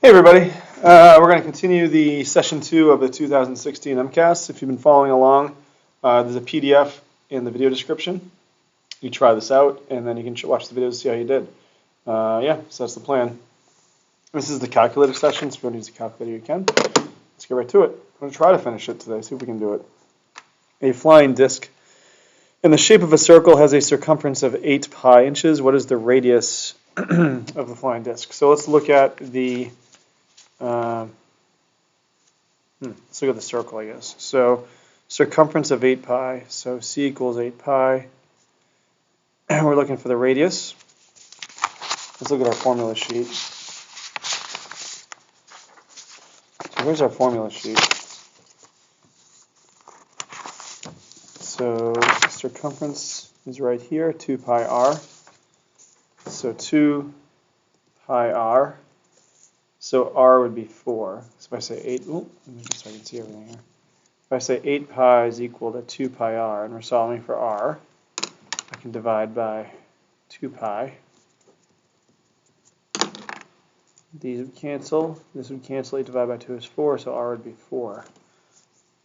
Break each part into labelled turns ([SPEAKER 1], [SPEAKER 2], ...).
[SPEAKER 1] Hey everybody, we're going to continue the session 2 of the 2016 Mcas. If you've been following along, there's a PDF in the video description. You try this out and then you can watch the video to see how you did. Yeah, so that's the plan. This is the calculator session, so if you want to use a calculator you can. Let's get right to it. I'm going to try to finish it today, see if we can do it. A flying disc in the shape of a circle has a circumference of 8 pi inches. What is the radius of the flying disc? So let's look at the let's look at the circle, I guess. So circumference of 8 pi, so c equals 8 pi. And we're looking for the radius. Let's look at our formula sheet. So here's our formula sheet. So circumference is right here, 2 pi r. So 2 pi r. So r would be 4. So if I say 8, let me just so I can see everything here. If I say 8 pi is equal to 2 pi r, and we're solving for r, I can divide by 2 pi. These would cancel. This would cancel. 8 divided by 2 is 4, so r would be 4.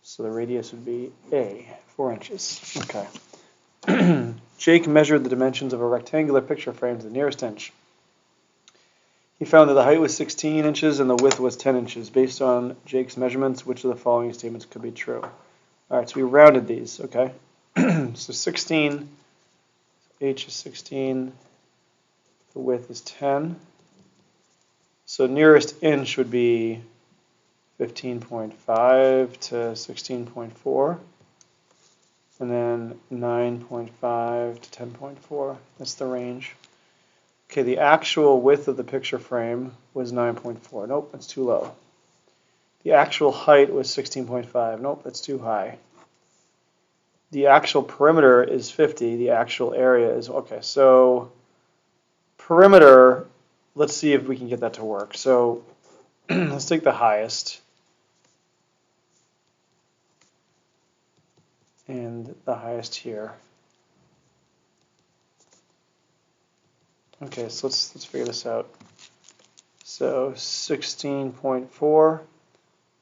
[SPEAKER 1] So the radius would be a, 4 inches. Okay. Jake measured the dimensions of a rectangular picture frame to the nearest inch. He found that the height was 16 inches and the width was 10 inches. Based on Jake's measurements, which of the following statements could be true? All right, so we rounded these, okay? So 16, h is 16, the width is 10. So nearest inch would be 15.5 to 16.4, and then 9.5 to 10.4. That's the range. Okay, the actual width of the picture frame was 9.4. Nope, that's too low. The actual height was 16.5. Nope, that's too high. The actual perimeter is 50. The actual area is, okay, so perimeter, let's see if we can get that to work. So let's take the highest. And the highest here. Okay, so let's figure this out. So 16.4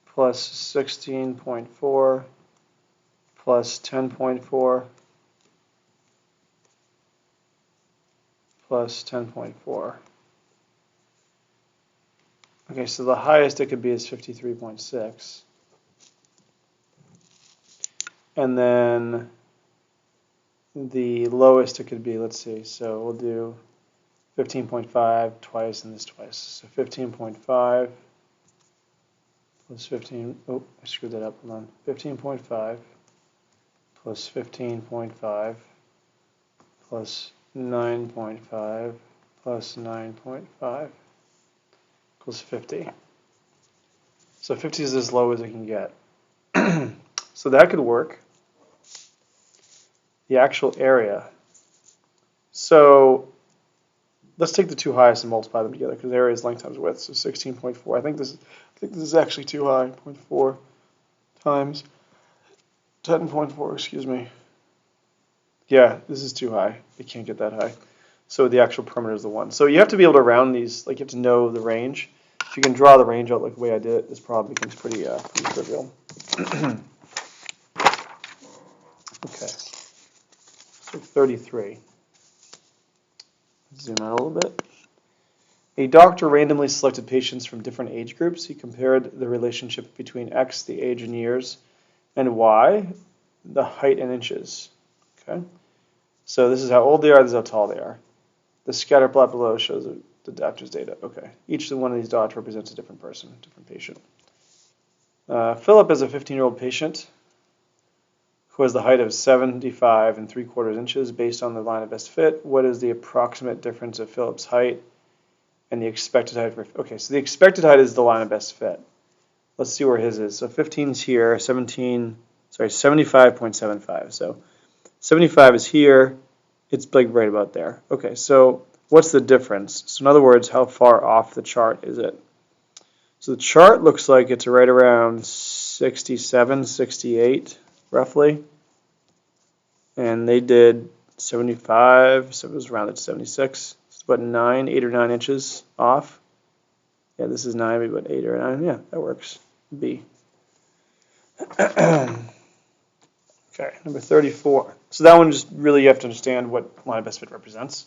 [SPEAKER 1] plus 16.4 plus 10.4 plus 10.4. Okay, so the highest it could be is 53.6. And then the lowest it could be, let's see, so we'll do 15.5 twice and this twice. So 15.5 plus 15, oh, I screwed that up, hold on. 15.5 plus 15.5 plus 9.5 plus 9.5 equals 50. So 50 is as low as it can get. So that could work. The actual area. So let's take the two highest and multiply them together because area is length times width. So 16.4. I think this is actually too high. 0.4 times 10.4. Excuse me. Yeah, this is too high. It can't get that high. So the actual perimeter is the 1. So you have to be able to round these. Like you have to know the range. If you can draw the range out like the way I did it, this problem becomes pretty trivial. Okay. So 33. Zoom out a little bit. A doctor randomly selected patients from different age groups. He compared the relationship between X, the age in years, and Y, the height in inches. Okay. So this is how old they are, this is how tall they are. The scatter plot below shows the doctor's data. Okay. Each one of these dots represents a different person, different patient. Philip is a 15-year-old patient who has the height of 75 3/4 inches based on the line of best fit. What is the approximate difference of Philip's height and the expected height for, okay, so the expected height is the line of best fit. Let's see where his is. So 15 is here, 75.75. So 75 is here, it's like right about there. Okay, so what's the difference? So in other words, how far off the chart is it? So the chart looks like it's right around 67, 68. Roughly, and they did 75, so it was rounded to 76. It's about 8 or 9 inches off. Yeah, Yeah, this is 9, but 8 or 9. Yeah, that works. B. Okay, number 34. So that one just really you have to understand what line of best fit represents.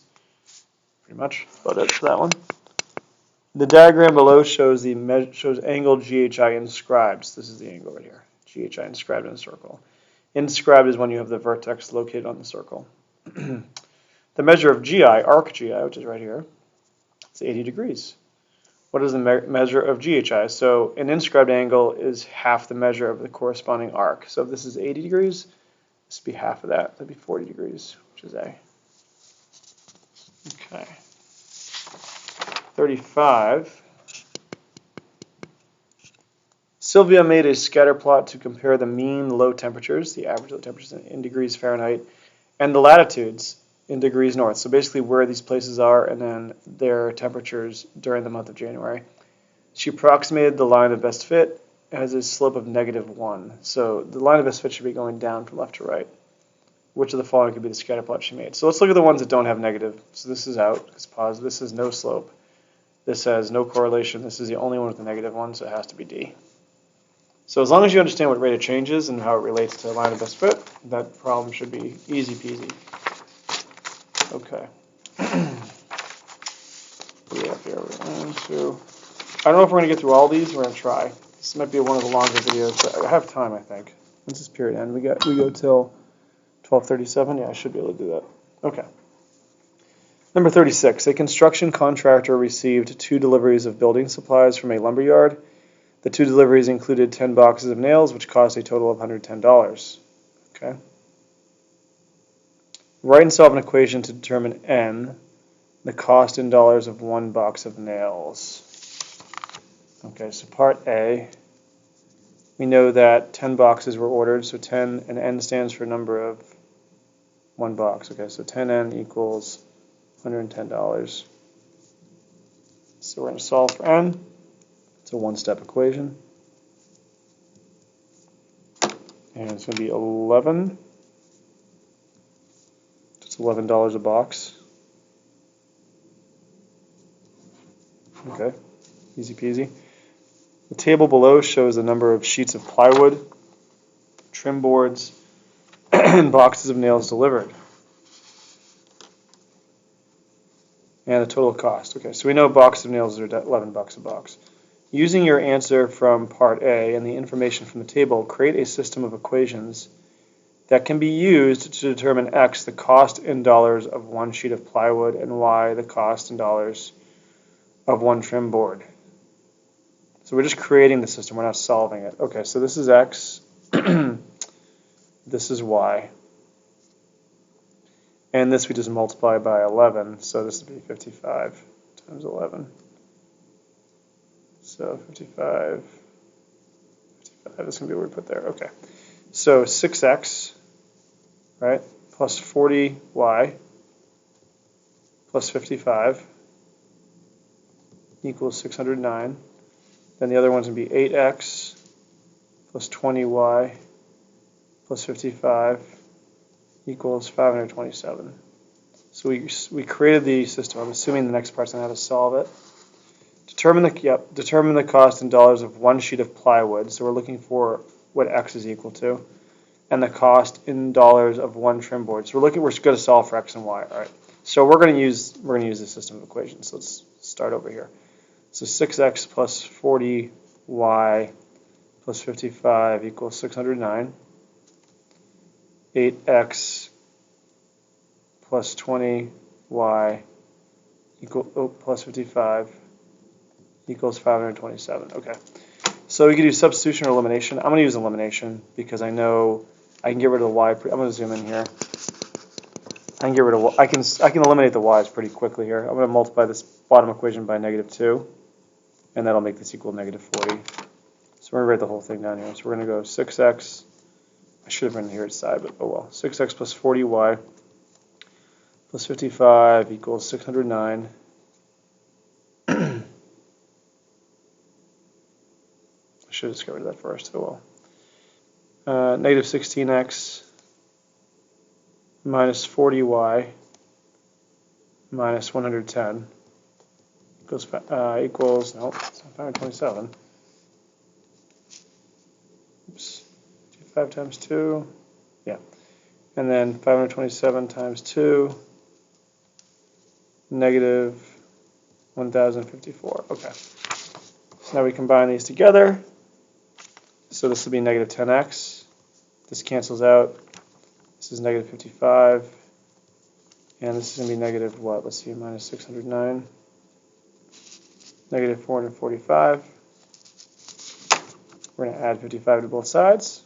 [SPEAKER 1] Pretty much. That's about it for that one. The diagram below shows angle GHI inscribed. This is the angle right here. GHI inscribed in a circle. Inscribed is when you have the vertex located on the circle. The measure of GI, arc GI, which is right here, is 80 degrees. What is the measure of GHI? So an inscribed angle is half the measure of the corresponding arc. So if this is 80 degrees, this would be half of that. That'd be 40 degrees, which is A. Okay. 35. Sylvia made a scatter plot to compare the mean low temperatures, the average low temperatures in degrees Fahrenheit, and the latitudes in degrees north. So basically where these places are and then their temperatures during the month of January. She approximated the line of best fit as a slope of -1. So the line of best fit should be going down from left to right. Which of the following could be the scatter plot she made? So let's look at the ones that don't have negative. So this is out, it's positive. This is no slope. This has no correlation. This is the only one with a negative one, so it has to be D. So as long as you understand what rate of change is and how it relates to line of best fit, that problem should be easy peasy. Okay. What do we have here? 1, 2. I don't know if we're going to get through all these. We're going to try. This might be one of the longer videos, but I have time, I think. When's this period end? We go till 12:37. Yeah, I should be able to do that. Okay. Number 36. A construction contractor received 2 deliveries of building supplies from a lumber yard. The 2 deliveries included 10 boxes of nails, which cost a total of $110. Okay. Write and solve an equation to determine N, the cost in dollars of 1 box of nails. Okay, so part A, we know that 10 boxes were ordered, so 10, and N stands for number of 1 box. Okay, so 10N equals $110. So we're going to solve for N. It's a 1-step equation. And it's going to be 11. It's $11 a box. Okay, easy peasy. The table below shows the number of sheets of plywood, trim boards, and boxes of nails delivered. And the total cost. Okay, so we know boxes of nails are $11 a box. Using your answer from part A and the information from the table, create a system of equations that can be used to determine X, the cost in dollars of 1 sheet of plywood, and Y, the cost in dollars of 1 trim board. So we're just creating the system, we're not solving it. Okay, so this is X, this is Y, and this we just multiply by 11, so this would be 55 times 11. So 55, that's going to be what we put there. Okay, so 6X, right, plus 40Y plus 55 equals 609. Then the other one's going to be 8X plus 20Y plus 55 equals 527. So we created the system. I'm assuming the next part's on how to solve it. Determine the cost in dollars of 1 sheet of plywood. So we're looking for what X is equal to, and the cost in dollars of 1 trim board. So we're going to solve for X and Y. All right. So we're going to use the system of equations. So let's start over here. So 6X plus 40Y plus 55 equals 609. 8X plus 20Y plus 55 equals 527. Okay. So we can do substitution or elimination. I'm going to use elimination because I know I can get rid of the Y. I'm going to zoom in here. I can eliminate the Y's pretty quickly here. I'm going to multiply this bottom equation by -2, and that'll make this equal -40. So we're going to write the whole thing down here. So we're going to go 6X. I should have written here at side, but oh well. 6X plus 40Y plus 55 equals 609. I should have just got rid of that first. Oh well. Negative 16X minus 40Y minus 110 goes equals, no, it's not 527. Oops, 5 times 2, yeah. And then 527 times 2, negative 1,054. Okay. So now we combine these together. So this will be negative 10x. This cancels out. This is negative 55. And this is going to be negative what? Let's see, minus 609. Negative 445. We're going to add 55 to both sides.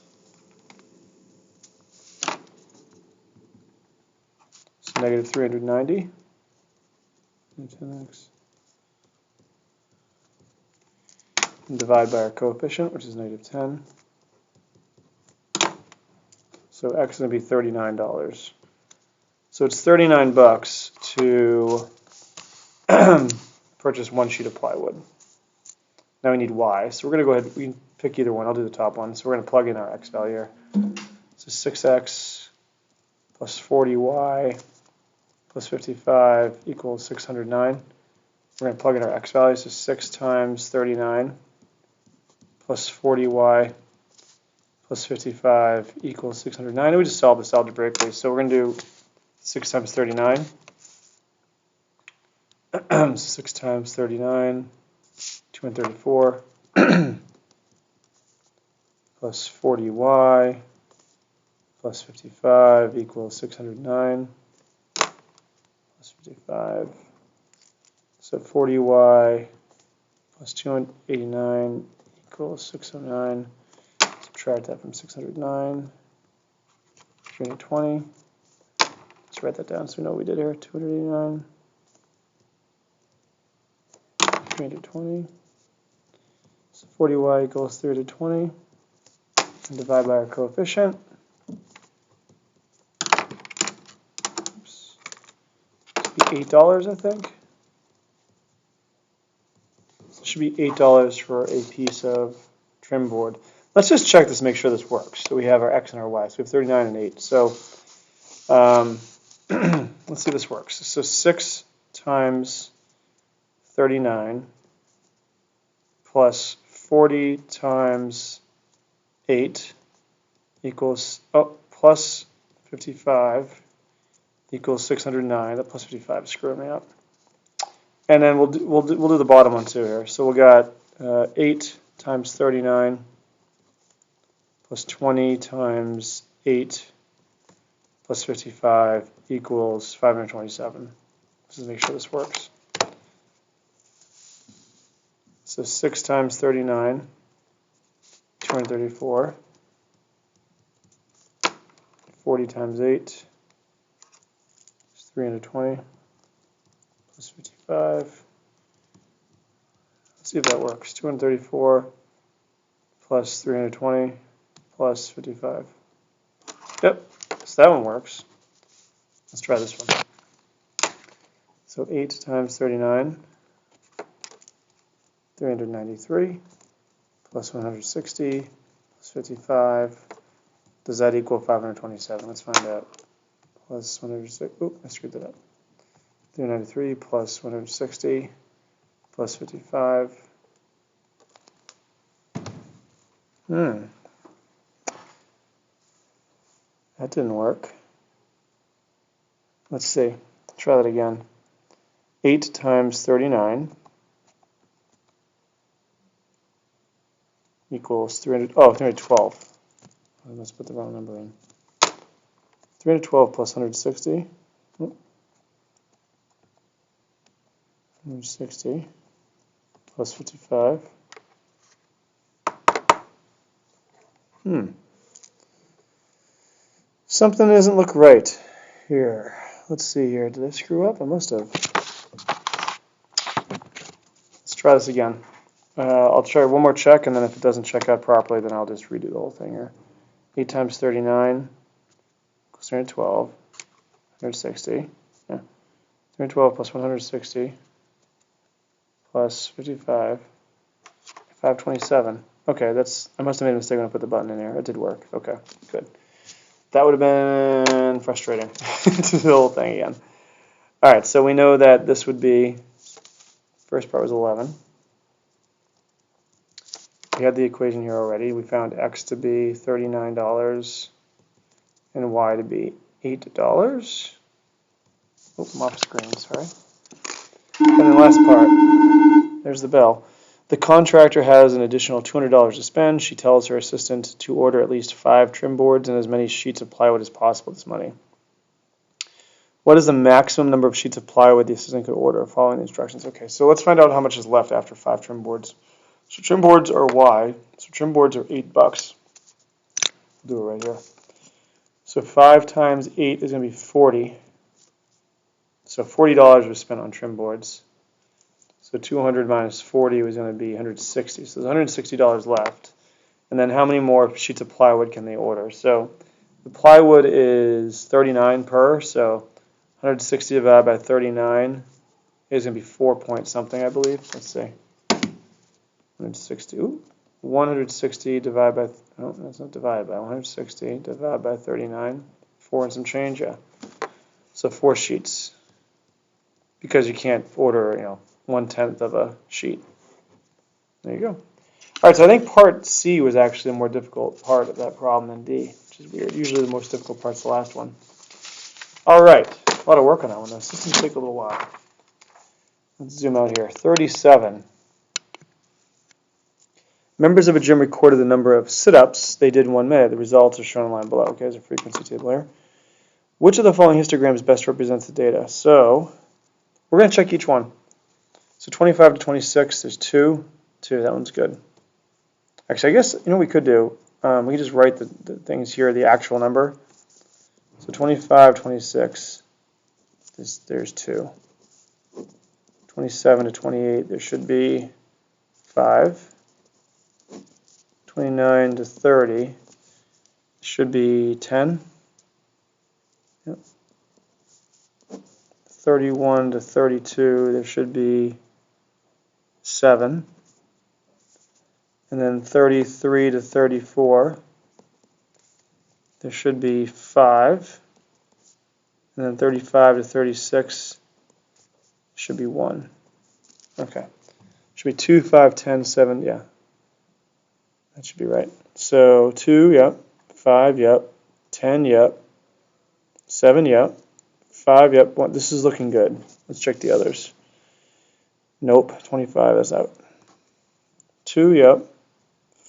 [SPEAKER 1] So negative 390. 10x. And divide by our coefficient, which is negative 10. So x is going to be $39. So it's $39 to purchase 1 sheet of plywood. Now we need y. So we're going to go ahead, we can pick either one. I'll do the top one. So we're going to plug in our x value here. So 6x plus 40y plus 55 equals 609. We're going to plug in our x value. So 6 times 39 plus 40y plus 55 equals 609. And we just solve this algebraically. So we're going to do 6 times 39. 6 times 39, 234 plus 40y plus 55 equals 609 plus 55. So 40y plus 289 equals 609. Subtract that from 609, 320. Let's write that down so we know what we did here. 289, 320. So 40y equals 320. And divide by our coefficient. Oops. This should be $8, I think. It should be $8 for a piece of trim board. Let's just check this, make sure this works. So we have our x and our y. So we have 39 and 8. So let's see if this works. So 6 times 39 plus 40 times 8 equals, plus 55 equals 609. That plus 55 is screwing me up. And then we'll do the bottom one too here. So we got 8 times 39 plus 20 times 8 plus 55 equals 527. Let's just make sure this works. So 6 times 39, 234. 40 times 8 is 320 plus 55. Let's see if that works. 234 plus 320 plus 55. Yep, so that one works. Let's try this one. So 8 times 39, 393 plus 160 plus 55. Does that equal 527? Let's find out. Plus 160. Oop, I screwed that up. 393 plus 160 plus 55. That didn't work. Let's see. Try that again. 8 times 39 equals 312. I must put the wrong number in. 312 plus 160. 160 plus 55. Something doesn't look right here. Let's see here. Did I screw up? I must have. Let's try this again. I'll try one more check, and then if it doesn't check out properly, then I'll just redo the whole thing here. 8 times 39 equals 312. 160. Yeah. 312 plus 160 plus 55. 527. Okay, I must have made a mistake when I put the button in there. It did work. Okay, good. That would have been frustrating to do the whole thing again. All right, so we know that this would be First part was 11. We had the equation here already. We found x to be $39 and y to be $8. Oh, I'm off screen, sorry. And then last part, there's the bell. The contractor has an additional $200 to spend. She tells her assistant to order at least 5 trim boards and as many sheets of plywood as possible with this money. What is the maximum number of sheets of plywood the assistant could order following the instructions? Okay, so let's find out how much is left after 5 trim boards. So trim boards are Y. So trim boards are $8. Do it right here. So 5 times 8 is going to be 40. So $40 was spent on trim boards. So 200 minus 40 was going to be 160. So there's $160 left. And then how many more sheets of plywood can they order? So the plywood is 39 per, so 160 divided by 39 is going to be 4 point something, I believe. Let's see. 160. Ooh, 160 divided by, oh, that's not divided by, 160 divided by 39. 4 and some change, yeah. So 4 sheets. Because you can't order, 1/10 of a sheet. There you go. All right, so I think part C was actually the more difficult part of that problem than D, which is weird. Usually the most difficult part's the last one. All right, a lot of work on that one, though. So this can take a little while. Let's zoom out here. 37. Members of a gym recorded the number of sit-ups they did in 1 minute. The results are shown on the line below. Okay, there's a frequency table here. Which of the following histograms best represents the data? So we're going to check each one. So 25 to 26, there's 2. That one's good. Actually, I guess, we could do? We could just write the things here, the actual number. So 25, 26, there's 2. 27 to 28, there should be 5. 29 to 30 should be 10. Yep. 31 to 32, there should be 7. And then 33 to 34, there should be 5. And then 35 to 36 should be 1. Okay. Should be 2, 5, 10, 7, yeah. That should be right. So 2, yep. 5, yep. 10, yep. 7, yep. 5, yep. 1. This is looking good. Let's check the others. Nope. 25 is out. 2, yep.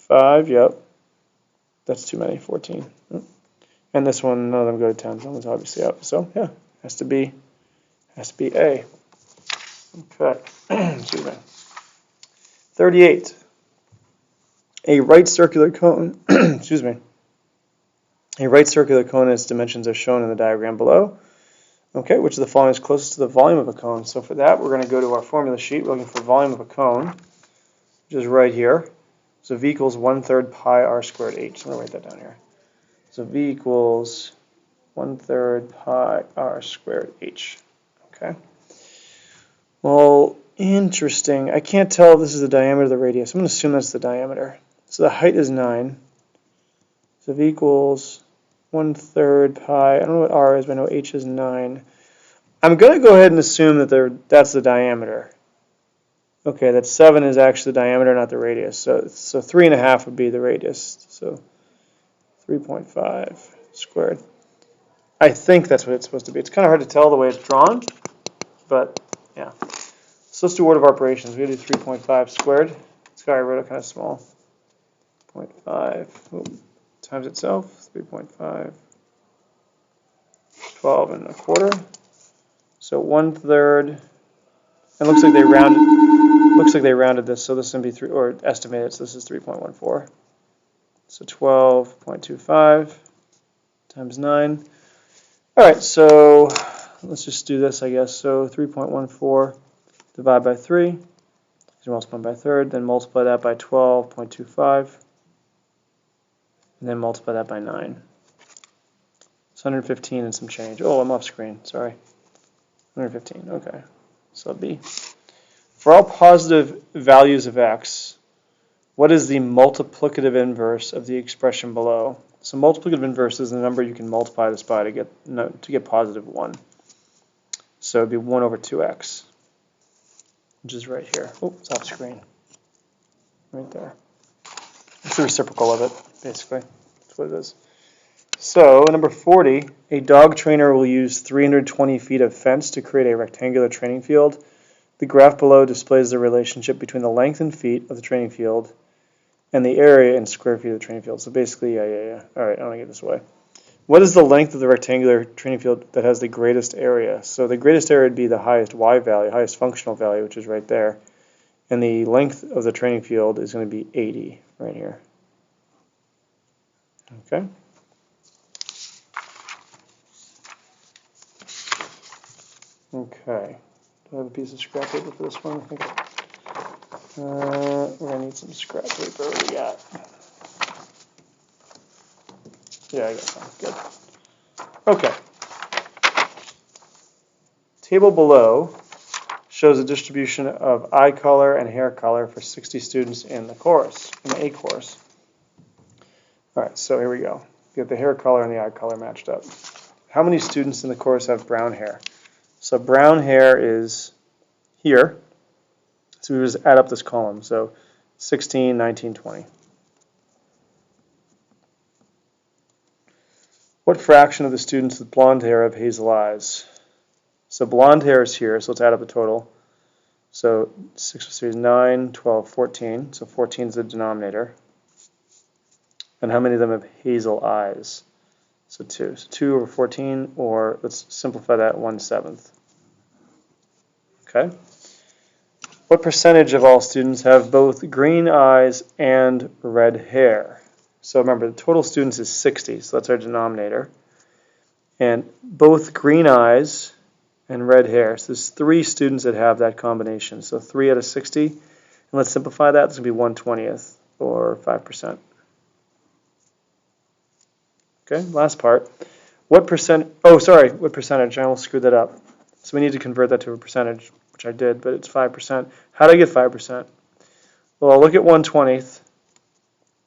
[SPEAKER 1] 5, yep. That's too many. 14. Yep. And this one, none of them go to 10. That one's obviously out. So yeah, has to be A. Okay. Excuse me. 38. A right circular cone. Excuse me. A right circular cone and its dimensions are shown in the diagram below. Okay, which of the following is closest to the volume of a cone? So for that, we're going to go to our formula sheet. We're looking for volume of a cone, which is right here. So V equals 1/3 pi r squared h. So I'm going to write that down here. So V equals 1/3 pi r squared h. Okay. Well, interesting. I can't tell if this is the diameter of the radius. I'm going to assume that's the diameter. So the height is 9. So V equals 1/3 pi. I don't know what r is, but I know h is 9. I'm going to go ahead and assume that that's the diameter. Okay, that 7 is actually the diameter, not the radius. So 3.5 would be the radius. So 3.5 squared. I think that's what it's supposed to be. It's kind of hard to tell the way it's drawn, but yeah. So let's do order of operations. We're going to do 3.5 squared. This guy I wrote it kind of small. 0.5 times itself, 3.5, 12 1/4. So 1/3. It looks like they rounded. Looks like they rounded this, so this is going to be 3, or estimated. So this is 3.14. So 12.25 times 9. All right, so let's just do this, I guess. So 3.14 divided by 3. Multiply by a third, then multiply that by 12.25, and then multiply that by 9. It's 115 and some change. Oh, I'm off screen. Sorry. 115. Okay. So B. For all positive values of x, what is the multiplicative inverse of the expression below? So multiplicative inverse is the number you can multiply this by to get positive 1. So it would be 1/2x. which is right here. Oh, it's off screen. Right there. It's the reciprocal of it, basically. That's what it is. So, number 40, a dog trainer will use 320 feet of fence to create a rectangular training field. The graph below displays the relationship between the length in feet of the training field and the area in square feet of the training field. So basically, yeah. All right, I want to get this away. What is the length of the rectangular training field that has the greatest area? So the greatest area would be the highest y value, highest functional value, which is right there. And the length of the training field is going to be 80 right here. Okay. Okay. Do I have a piece of scrap paper for this one? I think we're going to need some scrap paper. What do we got? Yeah, I got some. Good. Okay. Table below shows a distribution of eye color and hair color for 60 students in the course, in the A course. All right, so here we go. Get the hair color and the eye color matched up. How many students in the course have brown hair? So brown hair is here. So we just add up this column. So 16, 19, 20. What fraction of the students with blonde hair have hazel eyes? So blonde hair is here, so let's add up the total. So 6 plus 3 is 9, 12, 14. So 14 is the denominator. And how many of them have hazel eyes? So 2. So 2 over 14, or let's simplify that, 1/7. Okay. What percentage of all students have both green eyes and red hair? So remember, the total students is 60, so that's our denominator. And both green eyes and red hair. So there's 3 students that have that combination. So 3 out of 60. And let's simplify that. This will be 1/20th, or 5%. Okay, last part. What percentage? I almost screwed that up. So we need to convert that to a percentage, which I did, but it's 5%. How do I get 5%? Well, I'll look at 1/20th,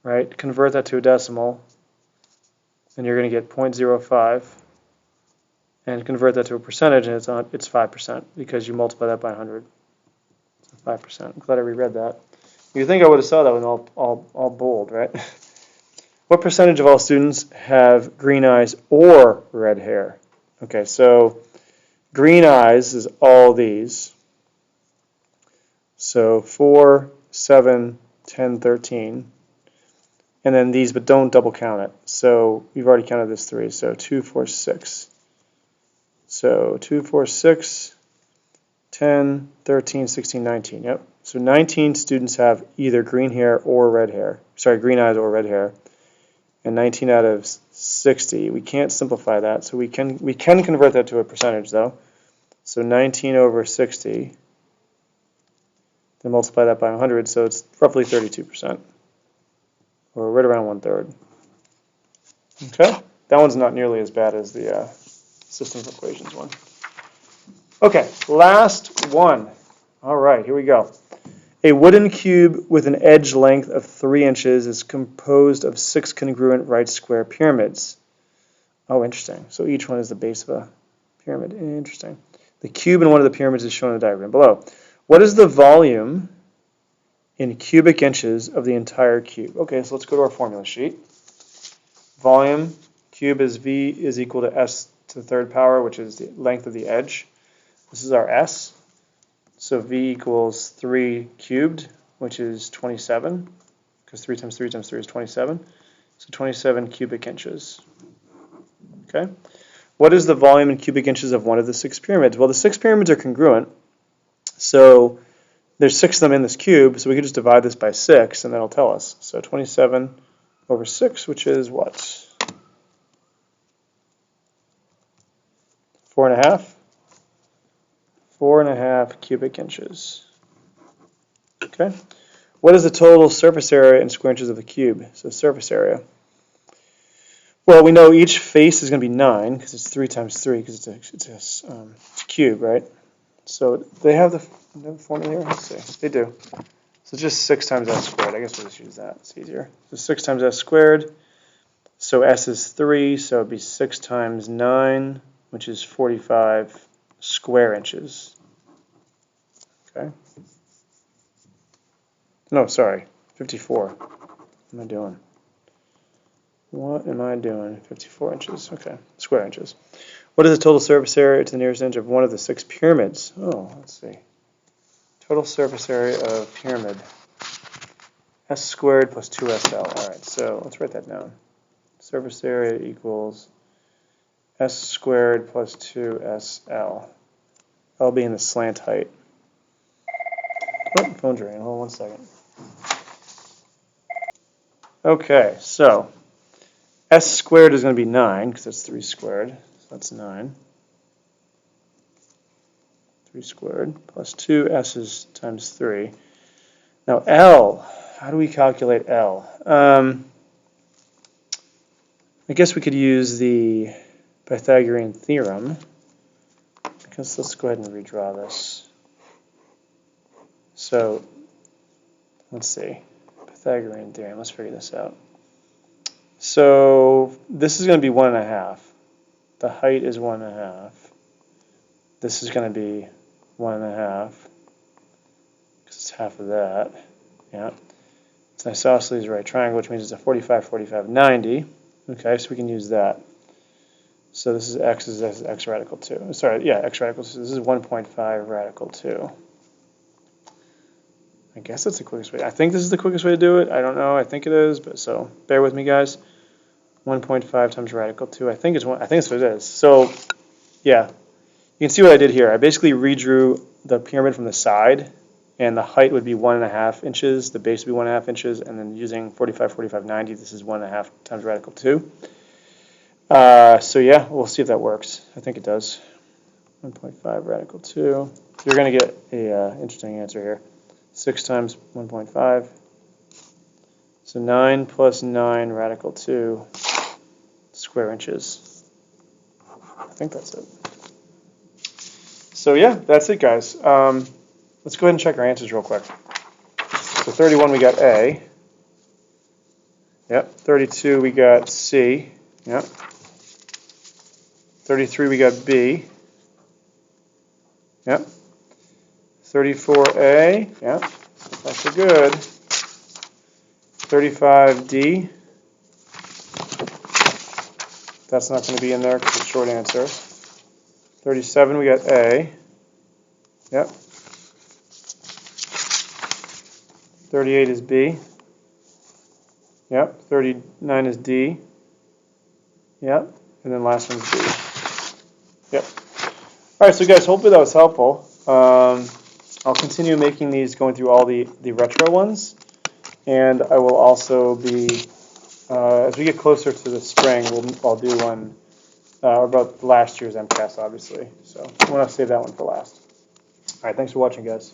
[SPEAKER 1] right? Convert that to a decimal, and you're going to get 0.05. And convert that to a percentage, and it's 5% because you multiply that by 100. So 5%. I'm glad I reread that. You'd think I would have saw that one all bold, right? What percentage of all students have green eyes or red hair? Okay, so green eyes is all these. So 4, 7, 10, 13. And then these, but don't double count it. So we've already counted this 3. So 2, 4, 6. So 2, 4, 6, 10, 13, 16, 19. Yep. So 19 students have either green hair or red hair. Sorry, green eyes or red hair. And 19 out of 60. We can't simplify that, so we can convert that to a percentage though. So 19 over 60. Then multiply that by 100, so it's roughly 32%, or right around 1/3. Okay, that one's not nearly as bad as the system of equations one. Okay, last one. All right, here we go. A wooden cube with an edge length of 3 inches is composed of 6 congruent right square pyramids. Oh, interesting. So each one is the base of a pyramid. Interesting. The cube in one of the pyramids is shown in the diagram below. What is the volume in cubic inches of the entire cube? Okay, so let's go to our formula sheet. Volume, cube is V is equal to S to the 3rd power, which is the length of the edge. This is our S. So V equals 3 cubed, which is 27, because 3 times 3 times 3 is 27. So 27 cubic inches. Okay. What is the volume in cubic inches of one of the 6 pyramids? Well, the 6 pyramids are congruent. So there's 6 of them in this cube, so we could just divide this by 6, and that'll tell us. So 27 over 6, which is what? 4.5? 4.5 cubic inches. Okay. What is the total surface area in square inches of the cube? So surface area. Well, we know each face is going to be 9 because it's 3 times 3 because it's a cube, right? So they have the formula here. Let's see. They do. So it's just 6 times s squared. I guess we'll just use that. It's easier. So 6 times s squared. So s is 3, so it'd be 6 times 9, which is 45 square inches. Okay. No, sorry, 54. What am I doing? What am I doing? 54 inches. Okay, square inches. What is the total surface area to the nearest inch of one of the 6 pyramids? Oh, let's see. Total surface area of pyramid. S squared plus 2SL. All right, so let's write that down. Surface area equals S squared plus 2SL. L being the slant height. Oh, phone's ringing. Hold on 1 second. Okay, so S squared is going to be 9 because that's 3 squared. So that's 9. 3 squared plus 2 S's times 3. Now L, how do we calculate L? I guess we could use the Pythagorean Theorem. Because let's go ahead and redraw this. So let's see. Pythagorean Theorem. Let's figure this out. So this is going to be 1.5. The height is 1.5. This is going to be 1.5. Because it's half of that. Yeah. It's an isosceles right triangle, which means it's a 45, 45, 90. Okay, so we can use that. So this is x is x radical 2. Sorry, yeah, x radical 2. This is 1.5 radical 2. I guess that's the quickest way. I think this is the quickest way to do it. I don't know. I think it is, but so bear with me, guys. 1.5 times radical 2. I think it's what it is. So yeah, you can see what I did here. I basically redrew the pyramid from the side, and the height would be 1.5 inches. The base would be 1.5 inches, and then using 45, 45, 90, this is 1.5 times radical 2. So yeah, we'll see if that works. I think it does. 1.5 radical 2. You're going to get a interesting answer here. 6 times 1.5. So 9 plus 9 radical 2 square inches. I think that's it. So yeah, that's it, guys. Let's go ahead and check our answers real quick. So 31 we got A. Yep. 32 we got C. Yep. 33 we got B. Yep. 34A. Yep. That's a good. 35D. That's not going to be in there because it's a short answer. 37 we got A. Yep. 38 is B. Yep. 39 is D. Yep. And then last one's B. Yep. All right, so guys, hopefully that was helpful. I'll continue making these, going through all the retro ones, and I will also be, as we get closer to the spring, I'll do one about last year's Mcas, obviously. So I want to save that one for last. All right, thanks for watching, guys.